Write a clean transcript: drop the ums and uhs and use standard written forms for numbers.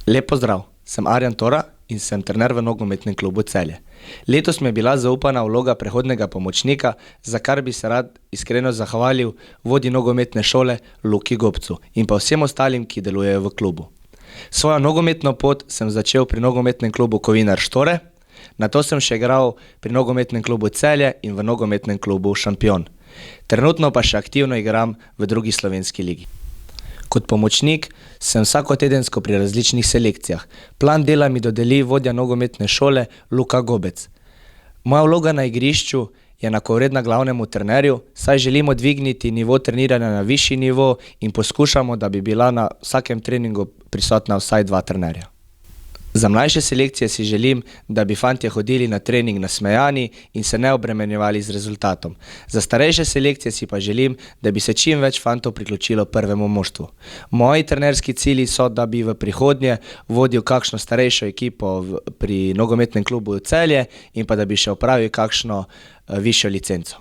Lep pozdrav, sem Arjan Tora in sem trener v nogometnem klubu Celje. Letos mi je bila zaupana vloga prehodnega pomočnika, za kar bi se rad iskreno zahvalil vodji nogometne šole Luki Gobcu in pa vsem ostalim, ki delujejo v klubu. Svojo nogometno pot sem začel pri nogometnem klubu Kovinar Štore, nato sem še igral pri nogometnem klubu Celje in v nogometnem klubu Šampion. Trenutno pa še aktivno igram v drugi slovenski ligi. Kot pomočnik sem vsakotedensko pri različnih selekcijah. Plan dela mi dodeli vodja nogometne šole Luka Gobec. Moja vloga na igrišču je enakovredna glavnemu trenerju, saj želimo dvigniti nivo treniranja na višji nivo in poskušamo, da bi bila na vsakem treningu prisotna vsaj 2 trenerja. Za mlajše selekcije si želim, da bi fantje hodili na trening nasmejani in se ne obremenjevali z rezultatom. Za starejše selekcije si pa želim, da bi se čim več fantov priključilo prvemu moštvu. Moji trenerski cilji so, da bi v prihodnje vodil kakšno starejšo ekipo pri nogometnem klubu Celje in pa da bi še opravil kakšno višjo licenco.